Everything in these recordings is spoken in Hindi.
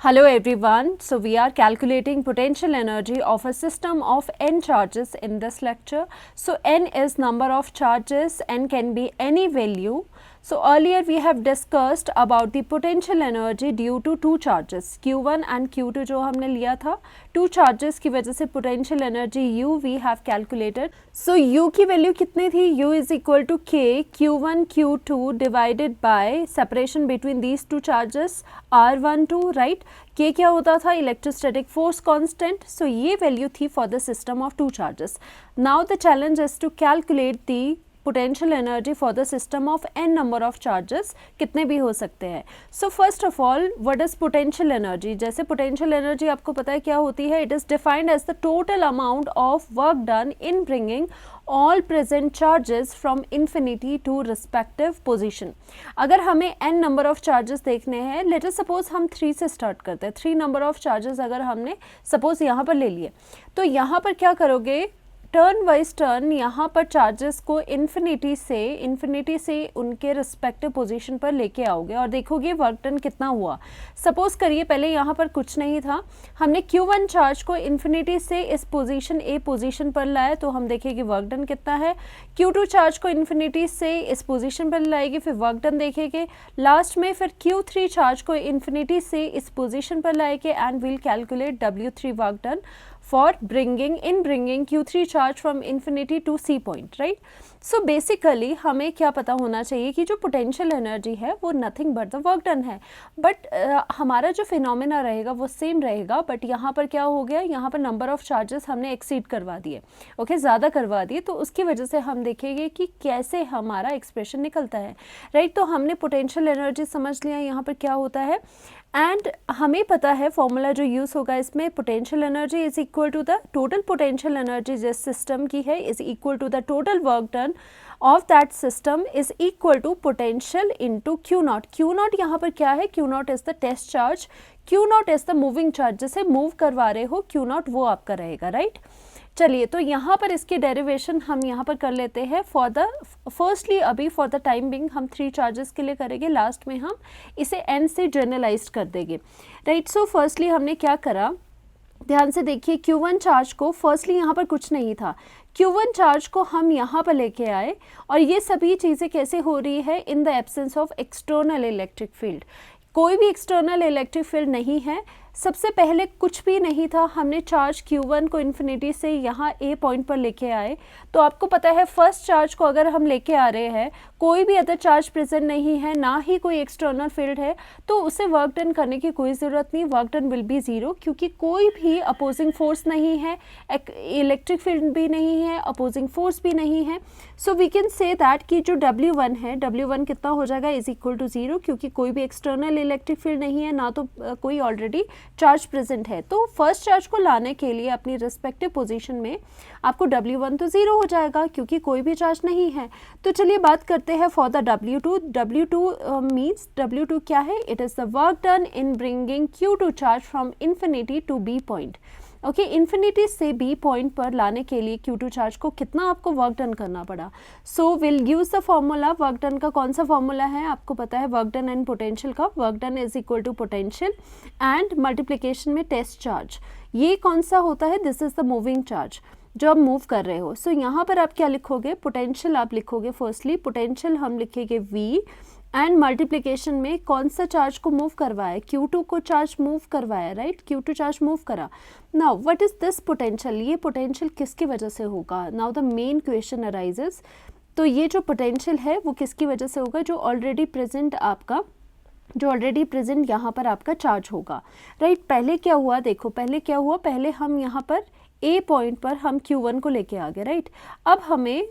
Hello everyone. So we are calculating potential energy of a system of n charges in this lecture. So n is number of charges, n can be any value. So earlier we have discussed about the potential energy due to two charges Q1 and Q2 जो हमने लिया था. Two charges की वजह से potential energy U we have calculated. So U की वैल्यू कितनी थी? U is equal to K Q1 Q2 divided by separation between these two charges R12, right? K क्या होता था? Electrostatic force constant. So ये वैल्यू थी for the system of two charges. Now the challenge is to calculate the potential energy for the system of n number of charges. कितने भी हो सकते हैं. So first of all, what is potential energy? जैसे potential energy आपको पता है क्या होती है? It is defined as the total amount of work done in bringing all present charges from infinity to respective position. अगर हमें n number of charges देखने हैं, let us suppose हम 3 से start करते हैं. 3 number of charges अगर हमने suppose यहाँ पर ले लिए, तो यहाँ पर क्या करोगे? टर्न वाइज टर्न यहाँ पर चार्जेस को इन्फिनिटी से उनके रिस्पेक्टिव पोजीशन पर लेके आओगे और देखोगे वर्क डन कितना हुआ. सपोज करिए पहले यहाँ पर कुछ नहीं था, हमने Q1 चार्ज को इन्फिनिटी से इस पोजीशन ए पोजीशन पर लाया, तो हम देखेंगे वर्क डन कितना है. Q2 चार्ज को इन्फिनिटी से इस पोजीशन पर लाएगी, फिर वर्क डन देखेंगे. लास्ट में फिर Q3 चार्ज को इन्फिनिटी से इस पोजीशन पर लाएंगे and will calculate W3 work done for bringing Q3 charge from infinity to C point, right? So basically हमें क्या पता होना चाहिए कि जो potential energy है वो nothing but the work done है, but हमारा जो phenomena रहेगा वो same रहेगा, but यहाँ पर क्या हो गया? यहाँ पर number of charges हमने exceed करवा दिए, okay, ज़्यादा करवा दिए, तो उसकी वजह से हम देखेंगे कि कैसे हमारा expression निकलता है, right? तो हमने potential energy समझ लिया यहाँ पर क्या होता है, एंड हमें पता है फॉर्मूला जो यूज़ होगा इसमें, potential energy is equal to the total potential energy जिस सिस्टम की है is equal to the total work done of that system is equal to potential into Q naught. Q naught यहाँ पर क्या है? Q naught is the test charge, Q naught is the moving charge, जिसे मूव करवा रहे हो क्यू नॉट वो आपका रहेगा, राइट? चलिए, तो यहाँ पर इसकी डेरिवेशन हम यहाँ पर कर लेते हैं. फॉर द फर्स्टली अभी फॉर द टाइम बिंग हम 3 चार्जेस के लिए करेंगे, लास्ट में हम इसे n से जनरलाइज कर देंगे, राइट? सो फर्स्टली हमने क्या करा, ध्यान से देखिए. Q1 चार्ज को फर्स्टली यहाँ पर कुछ नहीं था, Q1 चार्ज को हम यहाँ पर लेके आए, और ये सभी चीज़ें कैसे हो रही है? In the absence of external electric field. कोई भी एक्सटर्नल इलेक्ट्रिक फील्ड नहीं है. सबसे पहले कुछ भी नहीं था, हमने चार्ज Q1 को इन्फिनिटी से यहाँ A पॉइंट पर लेके आए. तो आपको पता है फर्स्ट चार्ज को अगर हम लेके आ रहे हैं, कोई भी अदर चार्ज प्रेजेंट नहीं है, ना ही कोई एक्सटर्नल फील्ड है, तो उसे वर्क डन करने की कोई ज़रूरत नहीं. Work done will be zero, क्योंकि कोई भी अपोजिंग फोर्स नहीं है, इलेक्ट्रिक फील्ड भी नहीं है, अपोजिंग फोर्स भी नहीं है. So we can say that कि जो W1 है, W1 कितना हो जाएगा? इज इक्वल टू ज़ीरो, क्योंकि कोई भी एक्सटर्नल इलेक्ट्रिक फील्ड नहीं है, ना तो कोई ऑलरेडी चार्ज प्रेजेंट है. तो फर्स्ट चार्ज को लाने के लिए अपनी रिस्पेक्टिव पोजीशन में आपको W1 तो ज़ीरो हो जाएगा, क्योंकि कोई भी चार्ज नहीं है. तो चलिए बात करते हैं for the W2. W2 means W2 क्या है? It is the work done in bringing Q2 charge from infinity to B point. Okay, infinity से B पॉइंट पर लाने के लिए Q2 चार्ज को कितना आपको वर्क डन करना पड़ा? So will use the formula. Work done का कौन सा फॉर्मूला है? आपको पता है वर्क डन एंड पोटेंशियल का. Work done is equal to potential and multiplication में टेस्ट चार्ज. ये कौन सा होता है? This is the moving charge जो आप मूव कर रहे हो. सो यहाँ पर आप क्या लिखोगे? पोटेंशियल आप लिखोगे. फर्स्टली पोटेंशियल हम लिखेंगे V, एंड मल्टीप्लिकेशन में कौन सा चार्ज को मूव करवाया? Q2 को चार्ज मूव करवाया, राइट? Q2 चार्ज मूव करा. Now what is this potential? ये पोटेंशियल किसकी वजह से होगा? Now the main question arises. तो ये जो पोटेंशियल है वो किसकी वजह से होगा? जो ऑलरेडी प्रेजेंट यहाँ पर आपका चार्ज होगा, राइट? पहले क्या हुआ? देखो पहले क्या हुआ, पहले हम यहाँ पर A पॉइंट पर हम Q1 को लेके आ गए, राइट? अब हमें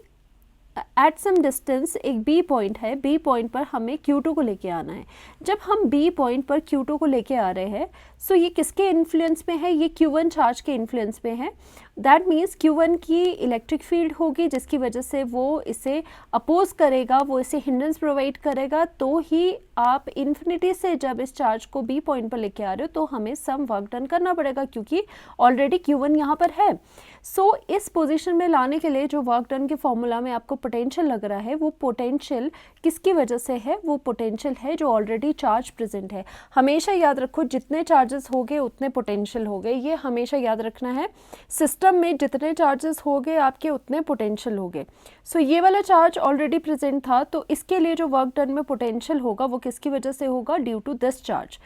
एट सम डिस्टेंस एक B पॉइंट है, B पॉइंट पर हमें Q2 को लेके आना है. जब हम B पॉइंट पर Q2 को लेके आ रहे हैं, सो ये किसके इन्फ्लुएंस में है? ये Q1 चार्ज के इन्फ्लुएंस में है. दैट मीन्स Q1 की इलेक्ट्रिक फील्ड होगी, जिसकी वजह से वो इसे अपोज करेगा, वो इसे हिंड्रेंस प्रोवाइड करेगा. तो ही आप इन्फिनिटी से जब इस चार्ज को B पॉइंट पर लेके आ रहे हो, तो हमें सम वर्क डन करना पड़ेगा, क्योंकि ऑलरेडी Q1 यहाँ पर है. सो इस पोजीशन में लाने के लिए जो वर्क डन के फॉर्मूला में आपको पोटेंशियल लग रहा है वो पोटेंशियल किसकी वजह से है, वो पोटेंशियल है जो ऑलरेडी चार्ज प्रेजेंट है। हमेशा याद रखो जितने चार्जेस हो गए उतने पोटेंशियल हो गए, ये हमेशा याद रखना है। सिस्टम में जितने चार्जेस हो गए आपके उतने पोटेंशियल हो गए। सो ये वाला चार्ज ऑलरेडी प्रेजेंट था, तो इसके लिए जो वर्क डन में पोटेंशियल होगा वो किसकी वजह से होगा, ड्यू टू दिस चार्ज।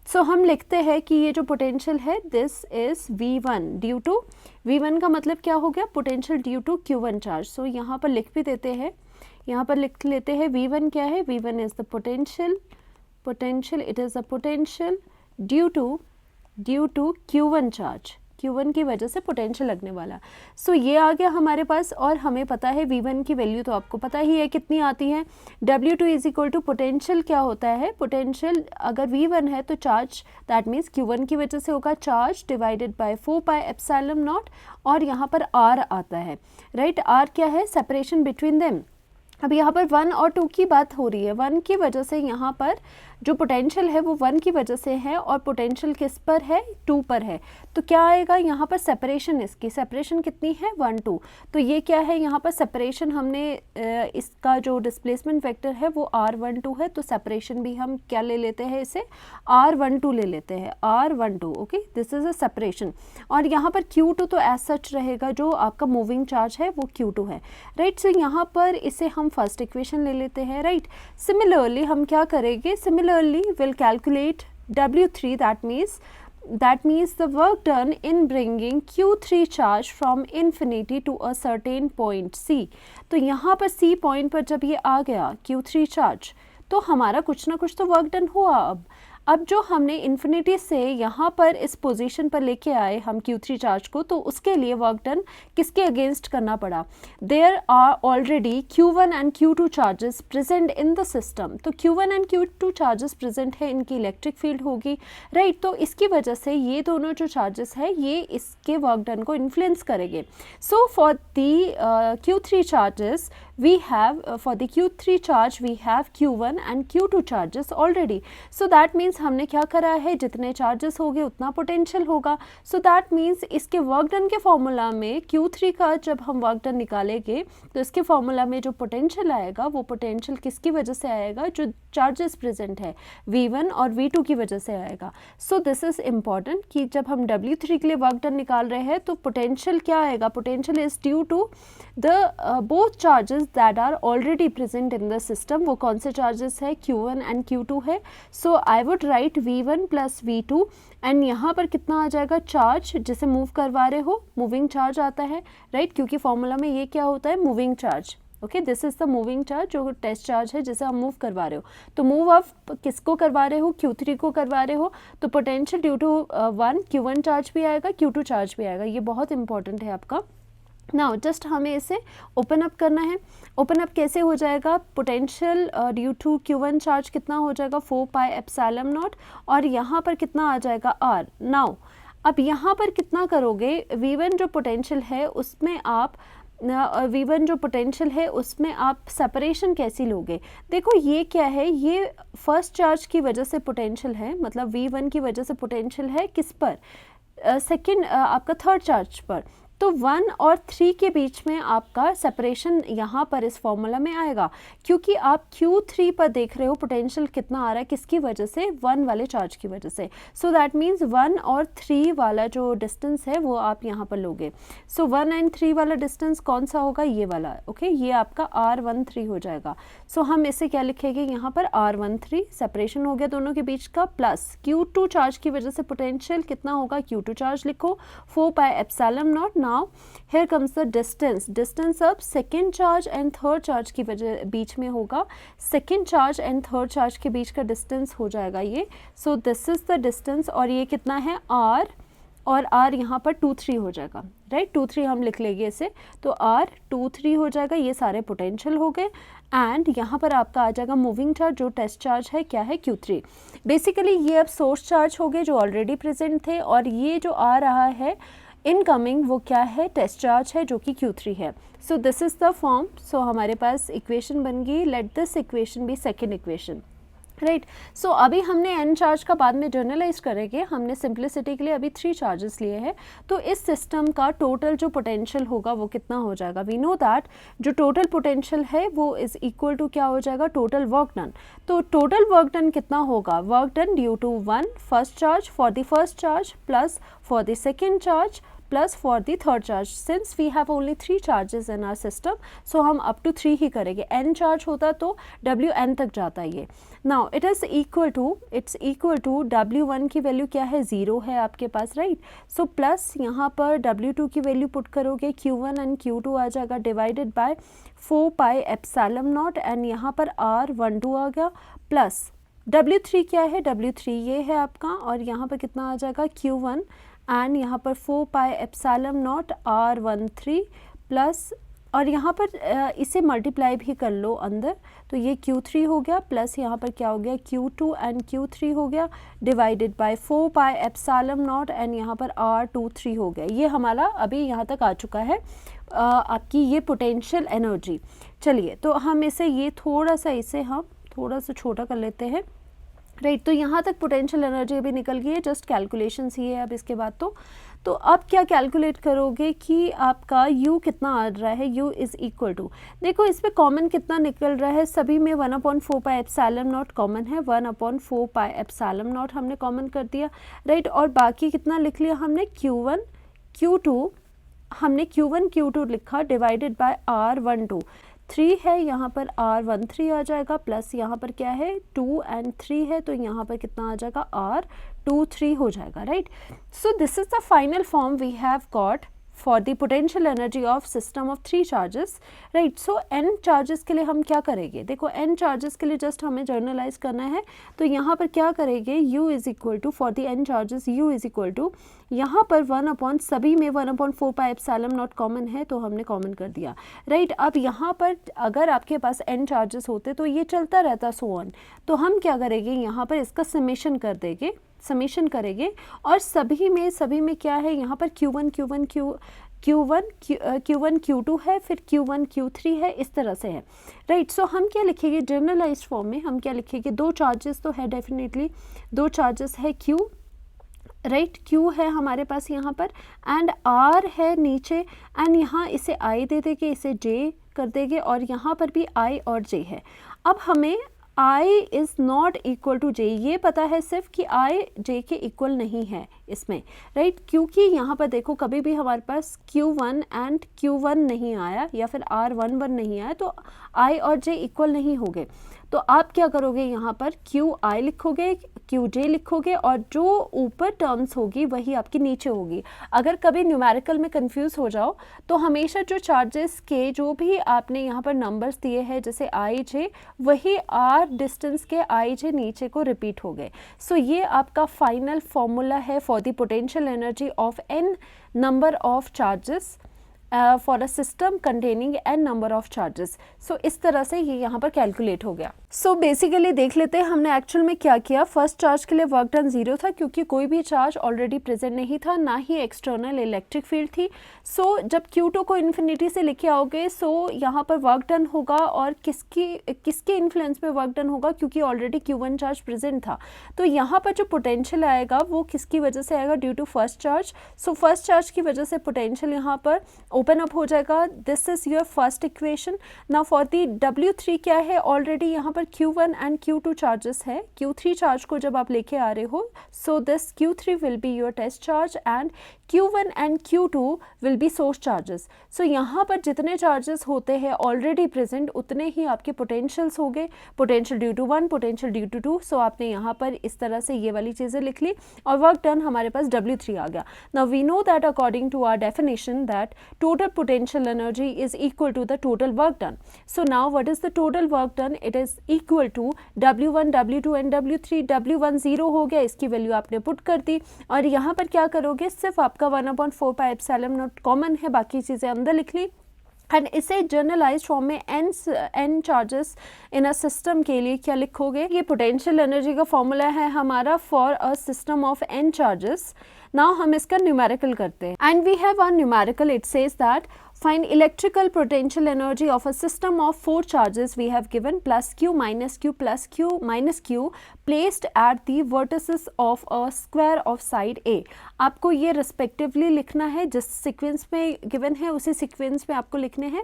सो हम लिखते हैं कि ये जो पोटेंशियल है this is V1 due to, V1 का मतलब क्या हो गया, potential due to Q1 charge. So यहाँ पर लिख भी देते हैं, यहाँ पर लिख लेते हैं V1 क्या है, V1 is the potential, it is a potential due to Q1 charge, Q1 की वजह से पोटेंशियल लगने वाला। सो ये आ गया हमारे पास, और हमें पता है V1 की वैल्यू तो आपको पता ही है कितनी आती है, W2 is equal to potential क्या होता है, पोटेंशियल अगर V1 है तो चार्ज दैट मीन्स Q1 की वजह से होगा charge divided by 4 pi epsilon not, और यहाँ पर R आता है, राइट। R क्या है, सेपरेशन बिटवीन देम। अब यहाँ पर 1 और 2 की बात हो रही है, 1 की वजह से यहाँ पर जो पोटेंशियल है वो 1 की वजह से है, और पोटेंशियल किस पर है, 2 पर है। तो क्या आएगा यहाँ पर सेपरेशन, इसकी सेपरेशन कितनी है, 1 2। तो ये क्या है, यहाँ पर सेपरेशन हमने इसका जो डिस्प्लेसमेंट वेक्टर है वो R12 है, तो सेपरेशन भी हम क्या ले लेते हैं, इसे R12 ले लेते हैं, R12। Okay, this is a separation. और यहाँ पर Q2 तो एज सच रहेगा, जो आपका मूविंग चार्ज है वो Q2 है, राइट। सो यहाँ पर इसे हम फर्स्ट इक्वेशन ले लेते हैं, राइट। सिमिलरली हम क्या करेंगे, similarly we'll calculate W3, that means the work done in bringing Q3 charge from infinity to a certain point C। तो यहाँ पर C पॉइंट पर जब ये आ गया Q3 चार्ज, तो हमारा कुछ ना कुछ तो वर्क डन हुआ। अब जो हमने इन्फिनिटी से यहाँ पर इस पोजीशन पर लेके आए हम Q3 चार्ज को, तो उसके लिए वर्क डन किसके अगेंस्ट करना पड़ा, there are already Q1 and Q2 charges present in the system. तो Q1 and Q2 charges present है, इनकी इलेक्ट्रिक फील्ड होगी, राइट। तो इसकी वजह से ये दोनों जो चार्जेस है ये इसके वर्क डन को इन्फ्लुएंस करेंगे। So for the Q3 charges we have for the Q3 charge we have Q1 and Q2 charges already। so that means हमने क्या करा है, जितने चार्जेस होंगे उतना पोटेंशियल होगा। so that means इसके वर्क डन के फॉर्मूला में Q3 का जब हम वर्क डन निकालेंगे तो इसके फॉर्मूला में जो पोटेंशियल आएगा वो पोटेंशियल किसकी वजह से आएगा, जो चार्जेस प्रेजेंट है V1 और V2 की वजह से आएगा। सो दिस इज इम्पॉर्टेंट कि जब हम W3 के लिए वर्क डन निकाल रहे हैं तो पोटेंशियल क्या आएगा, potential is due to the both charges that are already present in the system। वो कौन से चार्जेस है, Q1 एंड Q2 है। So I would write V1 plus V2, and यहाँ पर कितना आ जाएगा, चार्ज जिसे मूव करवा रहे हो, मूविंग चार्ज आता है, राइट, क्योंकि फॉर्मूला में ये क्या होता है, moving charge. Okay, this is the moving charge, जो टेस्ट चार्ज है जिसे हम मूव करवा रहे हो। तो मूव आप किसको करवा रहे हो, Q3 को करवा रहे हो, तो potential due to 1 Q1 charge भी आएगा, Q2 चार्ज भी आएगा। ये बहुत इंपॉर्टेंट है आपका। नाउ जस्ट हमें इसे ओपन अप करना है। ओपन अप कैसे हो जाएगा, potential due to Q1 charge कितना हो जाएगा, 4 पाई एप्सिलॉन नॉट, और यहाँ पर कितना आ जाएगा R। नाउ अब यहाँ पर कितना करोगे, V1 जो पोटेंशियल है उसमें आप V1 जो पोटेंशियल है उसमें आप सेपरेशन कैसी लोगे। देखो ये क्या है, ये फर्स्ट चार्ज की वजह से पोटेंशियल है, मतलब V1 की वजह से पोटेंशियल है किस पर, सेकेंड आपका थर्ड चार्ज पर। तो 1 और 3 के बीच में आपका सेपरेशन यहाँ पर इस फॉर्मूला में आएगा, क्योंकि आप Q3 पर देख रहे हो पोटेंशियल कितना आ रहा है, किसकी वजह से, 1 वाले चार्ज की वजह से। सो दैट मीन्स 1 और 3 वाला जो डिस्टेंस है वो आप यहाँ पर लोगे। सो 1 एंड 3 वाला डिस्टेंस कौन सा होगा, ये वाला। ओके, ये आपका R13 हो जाएगा। सो हम इसे क्या लिखेंगे, यहाँ पर R13 सेपरेशन हो गया दोनों के बीच का, प्लस Q2 चार्ज की वजह से पोटेंशियल कितना होगा, Q2 चार्ज लिखो, 4 pi epsilon not. Now here comes the distance अब second charge and third charge की वजह बीच में होगा, second charge and third charge के बीच का डिस्टेंस हो जाएगा ये। सो दिस इज द डिस्टेंस, और ये कितना है R, और R यहाँ पर 2 3 हो जाएगा, राइट, 2 3 हम लिख लेंगे इसे, तो R 2 3 हो जाएगा। ये सारे पोटेंशियल हो गए, एंड यहाँ पर आपका आ जाएगा मूविंग चार्ज, जो टेस्ट चार्ज है क्या है, Q3। बेसिकली ये अब सोर्स चार्ज हो गए जो ऑलरेडी प्रेजेंट थे, और ये जो आ रहा है इनकमिंग वो क्या है, टेस्ट चार्ज है जो कि Q3 है। So this is the form. So हमारे पास इक्वेशन बन गई, let this equation be second equation. Right. So अभी हमने n चार्ज का बाद में जर्नलाइज करेंगे, हमने सिंप्लिसिटी के लिए अभी 3 चार्जेस लिए हैं। तो इस सिस्टम का टोटल जो पोटेंशियल होगा वो कितना हो जाएगा? वी नो दैट जो टोटल पोटेंशियल है वो इज़ इक्वल टू क्या हो जाएगा? Total work done. तो टोटल वर्क डन कितना होगा? Work done due to 1 first charge for the first charge plus for the second charge plus for the third charge. Since we have only 3 charges in our system, so हम अप टू 3 ही करेंगे। n चार्ज होता तो Wn तक जाता है ये। Now it is equal to W1 की वैल्यू क्या है? 0 है आपके पास, राइट। सो प्लस यहाँ पर W2 की वैल्यू पुट करोगे, Q1 एंड Q2 आ जाएगा, divided by 4 pi epsilon not, and यहाँ पर R12 आ गया, प्लस W3 क्या है? W3 ये है आपका, और यहाँ पर कितना आ जाएगा? Q1 एंड यहाँ पर 4 pi epsilon not R13 plus, और यहाँ पर इसे मल्टीप्लाई भी कर लो अंदर, तो ये Q3 हो गया, प्लस यहाँ पर क्या हो गया? Q2 एंड Q3 हो गया, divided by 4 pi epsilon not, and यहाँ पर R23 हो गया। ये हमारा अभी यहाँ तक आ चुका है आपकी ये पोटेंशियल एनर्जी। चलिए, तो हम इसे ये थोड़ा सा छोटा कर लेते हैं, राइट। तो यहाँ तक पोटेंशियल एनर्जी अभी निकल गई है, जस्ट कैलकुलेशंस ही है अब इसके बाद। तो अब क्या कैलकुलेट करोगे कि आपका U कितना आ रहा है? U इज़ इक्वल टू, देखो इसमें कॉमन कितना निकल रहा है? सभी में 1/4 पाई एप्सिलॉन नॉट कॉमन है, 1/4 पाई एप्सिलॉन नॉट हमने कॉमन कर दिया, राइट। और बाकी कितना लिख लिया हमने? Q1 Q2 लिखा, डिवाइडेड बाय R12 3 है, यहाँ पर R13 आ जाएगा, प्लस यहाँ पर क्या है? 2 एंड 3 है, तो यहाँ पर कितना आ जाएगा? R23 हो जाएगा, right. So this is the final form we have got for the potential energy of system of 3 charges, right. So n charges के लिए हम क्या करेंगे? देखो n चार्जेस के लिए जस्ट हमें जर्नलाइज करना है, तो यहाँ पर क्या करेंगे? U is equal to for the n charges, U is equal to, यहाँ पर 1 सभी में 1/4 पाई एप्सिलॉन नॉट कॉमन है, तो हमने कॉमन कर दिया, राइट। अब यहाँ पर अगर आपके पास n चार्जेस होते तो ये चलता रहता सो ऑन, तो हम क्या करेंगे? यहाँ पर इसका समेशन करेंगे, और सभी में क्या है? यहाँ पर Q1 Q2 है, फिर Q1 Q3 है, इस तरह से है, राइट। सो हम क्या लिखेंगे जर्नलाइज्ड फॉर्म में? हम क्या लिखेंगे? 2 चार्जेस तो है, डेफिनेटली 2 चार्जेस है, Q, राइट, Q है हमारे पास यहाँ पर, एंड R है नीचे, एंड यहाँ इसे I दे देंगे, इसे J कर देंगे, और यहाँ पर भी I और J है। अब हमें I is not equal to J, ये पता है सिर्फ कि I J के इक्वल नहीं है इसमें, राइट। क्योंकि यहाँ पर देखो कभी भी हमारे पास Q1 एंड Q1 नहीं आया, या फिर R11 नहीं आया, तो I और J इक्वल नहीं हो गए। तो आप क्या करोगे? यहाँ पर QI लिखोगे, QJ लिखोगे, और जो ऊपर टर्म्स होगी वही आपकी नीचे होगी। अगर कभी न्यूमेरिकल में कंफ्यूज हो जाओ तो हमेशा जो चार्जेस के जो भी आपने यहाँ पर नंबर्स दिए हैं, जैसे IJ, वही R डिस्टेंस के IJ नीचे को रिपीट हो गए। सो ये आपका फाइनल फॉर्मूला है for the potential energy of n number of charges for a system containing n number of charges. So इस तरह से ये यहाँ पर कैलकुलेट हो गया। सो बेसिकली देख लेते हैं हमने एक्चुअल में क्या किया। फर्स्ट चार्ज के लिए वर्क डन 0 था, क्योंकि कोई भी चार्ज ऑलरेडी प्रेजेंट नहीं था, ना ही एक्सटर्नल इलेक्ट्रिक फील्ड थी। सो जब Q2 को इन्फिनिटी से लेके आओगे, सो यहाँ पर वर्क डन होगा, और किसके इन्फ्लुएंस में वर्क डन होगा? क्योंकि ऑलरेडी Q1 चार्ज प्रेजेंट था, तो यहाँ पर जो पोटेंशियल आएगा वो किसकी वजह से आएगा? Due to first charge. So first charge की वजह से पोटेंशियल यहाँ पर ओपन अप हो जाएगा। This is your first equation. Now for the W3 क्या है? ऑलरेडी यहाँ पर Q1 एंड Q2 चार्जेस है। Q3 चार्ज को जब आप लेके आ रहे हो, so this Q3 will be your test charge, and Q1 and Q2 will be source charges. So यहाँ पर जितने चार्जेस होते हैं ऑलरेडी प्रेजेंट, उतने ही आपके पोटेंशियल्स हो गए। Potential due to 1, potential due to 2। So आपने यहाँ पर इस तरह से ये वाली चीज़ें लिख ली, और वर्क डन हमारे पास W3 आ गया। Now we know that according to our definition that total potential energy is equal to the total work done. So now what is the total work done? It is equal to W1, W2 and W3. W1 0 हो गया, इसकी वैल्यू आपने पुट कर दी, और यहाँ पर क्या करोगे? सिर्फ आपका 1/4 पाई एप्सिलॉन नॉट कॉमन है, बाकी चीज़ें अंदर लिख ली, एंड इसे जर्नलाइज फॉर्म में n charges in a system के लिए क्या लिखोगे? ये पोटेंशियल एनर्जी का फॉर्मूला है हमारा for a system of n charges. Now हम इसका न्यूमेरिकल करते हैं, and we have one numerical. It says that Find electrical potential energy of a system of 4 charges we have given plus q minus q plus q minus q placed at the vertices of a square of side A. आपको ये respectively लिखना है, जिस sequence में given है उसी sequence में आपको लिखने हैं.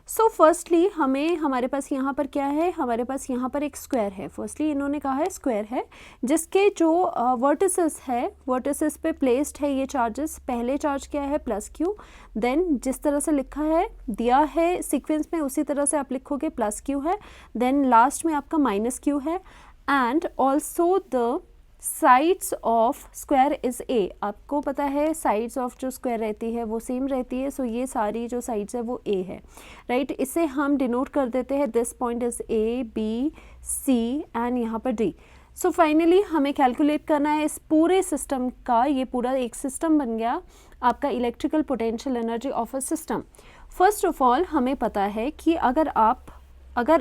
सो फर्स्टली हमारे पास यहाँ पर क्या है, हमारे पास यहाँ पर एक स्क्वायर है. फर्स्टली इन्होंने कहा है स्क्वायर है जिसके जो वर्टिसेस है, वर्टिसेस पे प्लेस्ड है ये चार्जेस. पहले चार्ज क्या है प्लस क्यू, देन जिस तरह से लिखा है दिया है सीक्वेंस में उसी तरह से आप लिखोगे प्लस क्यू है, देन लास्ट में आपका माइनस क्यू है. And also the sides of square is a. आपको पता है साइड्स ऑफ जो स्क्वायर रहती है वो सेम रहती है. सो ये सारी जो साइड्स है वो ए है, राइट. इसे हम डिनोट कर देते हैं, this point is A B C and यहाँ पर डी. सो फाइनली हमें कैलकुलेट करना है इस पूरे सिस्टम का. ये पूरा एक सिस्टम बन गया आपका electrical potential energy of a system. First of all हमें पता है कि अगर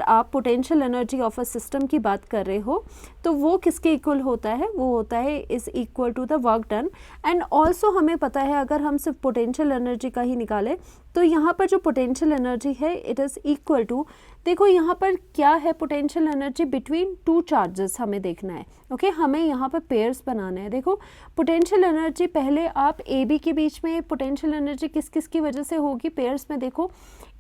आप potential energy of a system की बात कर रहे हो तो वो किसके इक्वल होता है, वो होता है is equal to the work done. And also हमें पता है अगर हम सिर्फ पोटेंशियल एनर्जी का ही निकालें तो यहाँ पर जो पोटेंशियल एनर्जी है इट इज़ इक्वल टू, देखो यहाँ पर क्या है, potential energy between two charges हमें देखना है. ओके हमें यहाँ पर पेयर्स बनाना है. देखो पोटेंशियल एनर्जी पहले आप ए बी के बीच में पोटेंशियल एनर्जी किस किस की वजह से होगी, पेयर्स में देखो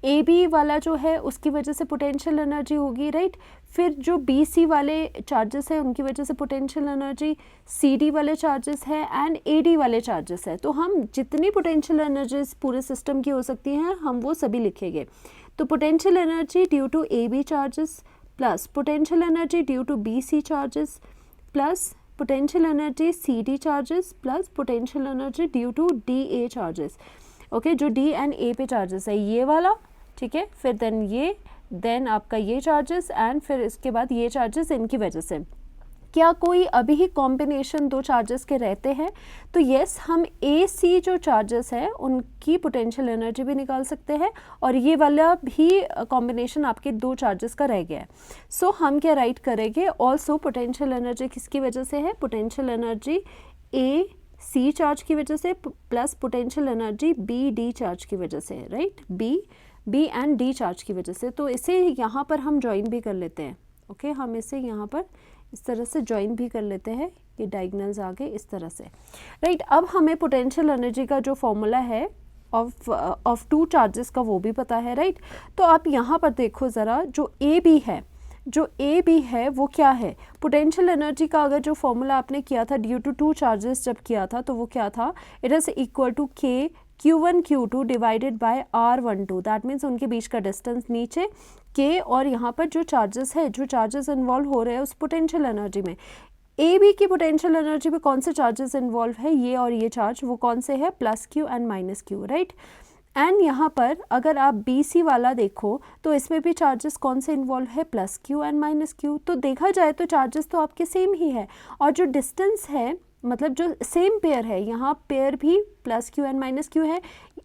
ए बी वाला जो है उसकी वजह से पोटेंशियल एनर्जी होगी, राइट. फिर जो बी सी वाले चार्जेस है उनकी वजह से पोटेंशियल एनर्जी, सी डी वाले चार्जेस है एंड ए डी वाले चार्जेस है. तो हम जितनी पोटेंशियल एनर्जीज पूरे सिस्टम की हो सकती हैं हम वो सभी लिखेंगे. तो potential energy due to A B charges plus potential energy due to B C charges plus potential energy C D charges plus potential energy due to D A charges. Okay जो डी एंड ए पे चार्जेस है ये वाला, ठीक है. फिर देन आपका ये चार्जेस एंड फिर इसके बाद ये चार्जेस इनकी वजह से. क्या कोई अभी ही कॉम्बिनेशन दो चार्जेस के रहते हैं तो येस हम ए सी जो चार्जेस है उनकी पोटेंशियल एनर्जी भी निकाल सकते हैं और ये वाला भी कॉम्बिनेशन आपके दो चार्जेस का रह गया है. सो हम क्या राइट करेंगे, ऑल्सो पोटेंशियल एनर्जी किसकी वजह से है, potential energy A C charge की वजह से plus potential energy B D charge की वजह से, right. B and D charge की वजह से. तो इसे यहाँ पर हम ज्वाइन भी कर लेते हैं. ओके हम इसे यहाँ पर इस तरह से ज्वाइन भी कर लेते हैं, ये डायगोनल्स आ गए इस तरह से, राइट. अब हमें पोटेंशियल एनर्जी का जो फॉर्मूला है ऑफ टू चार्जेस का वो भी पता है, राइट. तो आप यहाँ पर देखो ज़रा जो ए बी है वो क्या है, पोटेंशियल एनर्जी का अगर जो फॉर्मूला आपने किया था ड्यू टू टू चार्जेस जब किया था तो वो क्या था, इट इज़ इक्वल टू के Q1 Q2 divided by R12. That means उनके बीच का डिस्टेंस नीचे K और यहाँ पर जो चार्जेस है, जो चार्जेस इन्वॉल्व हो रहे हैं उस पोटेंशियल एनर्जी में. ए बी की पोटेंशियल एनर्जी में कौन से चार्जेस इन्वॉल्व है, ये और ये चार्ज, वो कौन से है, plus Q and minus Q, right. And यहाँ पर अगर आप बी सी वाला देखो तो इसमें भी चार्जेस कौन से इन्वॉल्व है, plus Q and minus Q. तो देखा जाए तो चार्जेस तो आपके सेम ही है और जो डिस्टेंस है मतलब जो सेम पेयर है, यहाँ पेयर भी plus Q and minus Q है.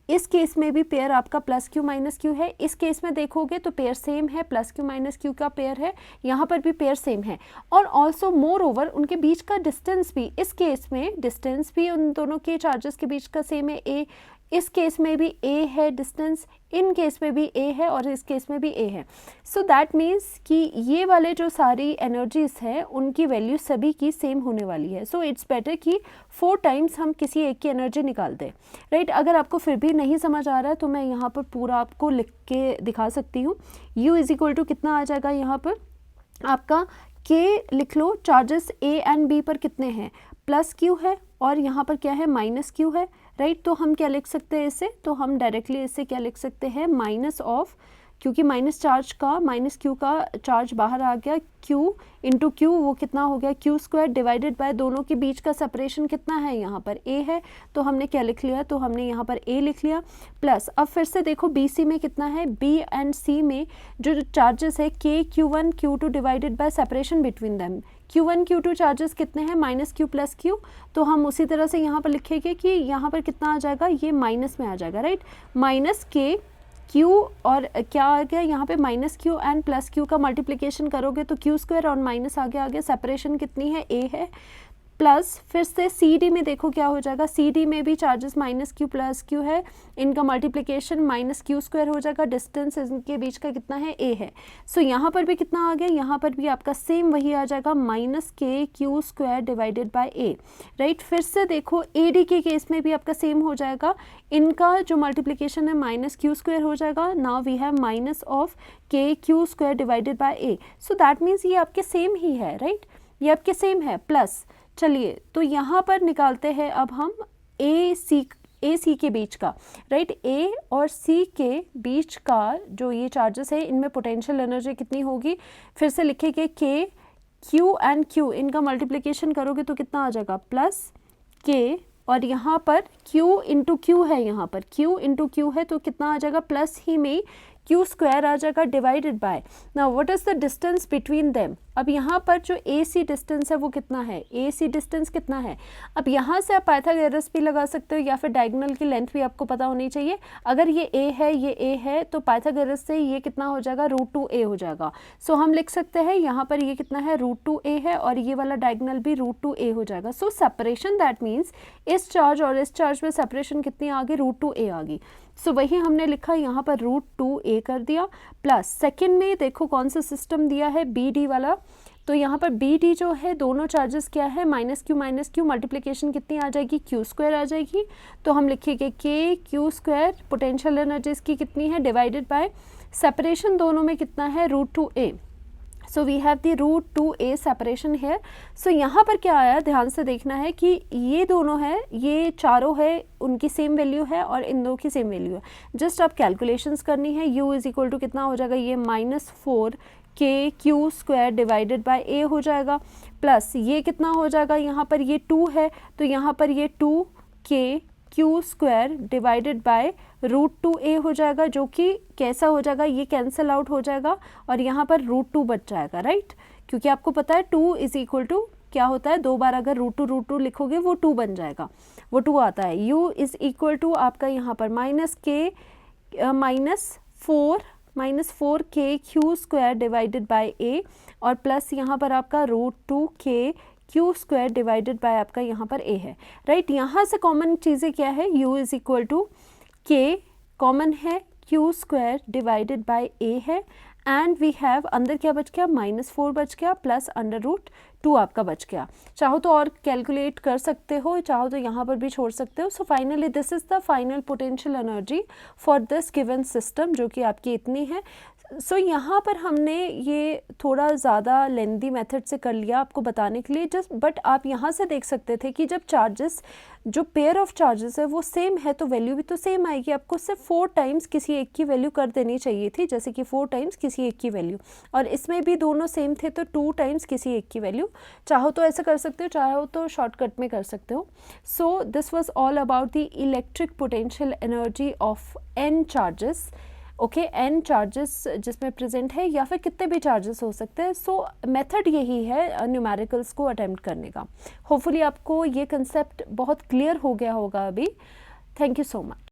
इस केस में भी पेयर आपका प्लस क्यू माइनस क्यू है. इस केस में देखोगे तो पेयर सेम है, प्लस क्यू माइनस क्यू का पेयर है. यहाँ पर भी पेयर सेम है और ऑल्सो मोर ओवर उनके बीच का डिस्टेंस भी, इस केस में डिस्टेंस भी उन दोनों के चार्जेस के बीच का सेम है ए. इस केस में भी ए है डिस्टेंस, इन केस में भी ए है और इस केस में भी ए है. सो दैट मीन्स कि ये वाले जो सारी एनर्जीज है उनकी वैल्यू सभी की सेम होने वाली है. सो इट्स बेटर कि 4 टाइम्स हम किसी एक की एनर्जी निकाल दें, राइट. अगर आपको फिर भी नहीं समझ आ रहा है तो मैं यहाँ पर पूरा आपको लिख के दिखा सकती हूँ. U इज इक्वल टू कितना आ जाएगा, यहाँ पर आपका K लिख लो. चार्जेस A एंड B पर कितने हैं, प्लस क्यू है और यहाँ पर क्या है, माइनस क्यू है, राइट. तो हम क्या लिख सकते हैं इसे, तो हम डायरेक्टली इसे क्या लिख सकते हैं, माइनस ऑफ, क्योंकि माइनस क्यू का चार्ज बाहर आ गया, क्यू इंटू क्यू वो कितना हो गया, क्यू स्क्वायर डिवाइडेड बाय दोनों के बीच का सेपरेशन कितना है, यहाँ पर ए है तो हमने क्या लिख लिया, तो हमने यहाँ पर ए लिख लिया. प्लस अब फिर से देखो बी सी में कितना है, बी एंड सी में जो चार्जेस है के Q1 Q2 divided by separation between them. Q1 Q2 charges कितने हैं, माइनस क्यू प्लस क्यू. तो हम उसी तरह से यहाँ पर लिखेंगे कि यहाँ पर कितना आ जाएगा, ये माइनस में आ जाएगा, राइट. माइनस के क्यू और क्या आ गया यहाँ पे, minus Q and plus Q का मल्टीप्लिकेशन करोगे तो क्यू स्क्वायर और माइनस आगे सेपरेशन कितनी है, ए है. प्लस फिर से सी डी में देखो क्या हो जाएगा, सी डी में भी charges minus Q plus Q है, इनका मल्टीप्लिकेशन माइनस क्यू स्क्वायर हो जाएगा, डिस्टेंस इनके बीच का कितना है ए है। सो यहाँ पर भी कितना आ गया, यहाँ पर भी आपका सेम वही आ जाएगा माइनस के Q square divided by A, right. फिर से देखो ए डी के केस में भी आपका सेम हो जाएगा, इनका जो मल्टीप्लिकेशन है माइनस क्यू स्क्वायर हो जाएगा, now we have minus of K Q square divided by a. So that means ये आपके सेम ही है, राइट, ये आपके सेम है। प्लस चलिए तो यहाँ पर निकालते हैं अब हम ए सी के बीच का, राइट, ए और सी के बीच का जो ये चार्जेस है इनमें पोटेंशियल एनर्जी कितनी होगी, फिर से लिखेंगे के क्यू एंड क्यू, इनका मल्टीप्लिकेशन करोगे तो कितना आ जाएगा प्लस के, और यहाँ पर Q इंटू क्यू है, यहाँ पर Q इंटू क्यू है तो कितना आ जाएगा प्लस ही में क्यू स्क्वायर आ जाएगा divided by. Now what is the distance between them, अब यहाँ पर जो ए सी डिस्टेंस है वो कितना है, ए सी डिस्टेंस कितना है। अब यहाँ से आप पाइथागोरस भी लगा सकते हो या फिर डायगोनल की लेंथ भी आपको पता होनी चाहिए। अगर ये ए है, ये ए है, तो पाइथागोरस से ये कितना हो जाएगा √2a हो जाएगा। सो हम लिख सकते हैं यहाँ पर ये कितना है √2a है और ये वाला डायगोनल भी √2a हो जाएगा। सो सेपरेशन दैट मीन्स इस चार्ज और इस चार्ज में सेपरेशन कितनी आ गई, √2a आ गई। सो वही हमने लिखा यहाँ पर √2a कर दिया। प्लस सेकंड में देखो कौन सा सिस्टम दिया है, बी डी वाला, तो यहाँ पर बी डी जो है दोनों चार्जेस क्या है माइनस क्यू मल्टीप्लिकेशन कितनी आ जाएगी क्यू स्क्वायर आ जाएगी, तो हम लिखेंगे के क्यू स्क्वायर, पोटेंशियल एनर्जी इसकी कितनी है डिवाइडेड बाय सेपरेशन दोनों में कितना है √2a। So we have the √2a separation है। सो यहाँ पर क्या आया, ध्यान से देखना है कि ये दोनों है, ये चारों है, उनकी सेम वैल्यू है और इन दो की सेम वैल्यू है। जस्ट आप कैलकुलेशंस करनी है, u इज इक्वल टू कितना हो जाएगा, ये -4 के Q square divided bye a हो जाएगा, प्लस ये कितना हो जाएगा, यहाँ पर ये 2 है तो यहाँ पर ये 2 के Q square divided bye √2a हो जाएगा, जो कि कैसा हो जाएगा, ये कैंसिल आउट हो जाएगा और यहाँ पर √2 बच जाएगा, राइट, क्योंकि आपको पता है 2 इज इक्वल टू क्या होता है, 2 बार अगर √2 लिखोगे वो 2 बन जाएगा, वो 2 आता है। u इज इक्वल टू आपका यहाँ पर -4 के Q square divided bye a और प्लस यहाँ पर आपका √2 के क्यू स्क्वायर डिवाइडेड बाय आपका यहाँ पर a है, राइट। यहाँ से कॉमन चीज़ें क्या है, u इज इक्वल टू के कॉमन है, Q square divided bye a है, एंड वी हैव अंदर क्या बच गया -4 बच गया प्लस √2 आपका बच गया। चाहो तो और कैलकुलेट कर सकते हो, चाहो तो यहाँ पर भी छोड़ सकते हो। So finally this is the final potential energy for this given system, जो कि आपकी इतनी है। सो यहाँ पर हमने ये थोड़ा ज़्यादा लेंदी मेथड से कर लिया आपको बताने के लिए जस्ट, बट आप यहाँ से देख सकते थे कि जब चार्जेस, जो पेयर ऑफ चार्जेस है वो सेम है तो वैल्यू भी तो सेम आएगी। आपको सिर्फ 4 टाइम्स किसी एक की वैल्यू कर देनी चाहिए थी, जैसे कि 4 टाइम्स किसी एक की वैल्यू, और इसमें भी दोनों सेम थे तो 2 टाइम्स किसी एक की वैल्यू। चाहो तो ऐसा कर सकते हो, चाहो तो शॉर्टकट में कर सकते हो। So this was all about the electric potential energy of n charges. Okay, n charges जिसमें प्रेजेंट है या फिर कितने भी चार्जेस हो सकते हैं। सो मेथड यही है न्यूमेरिकल्स को अटेम्प्ट करने का। होपफुली आपको ये कंसेप्ट बहुत क्लियर हो गया होगा अभी। Thank you so much.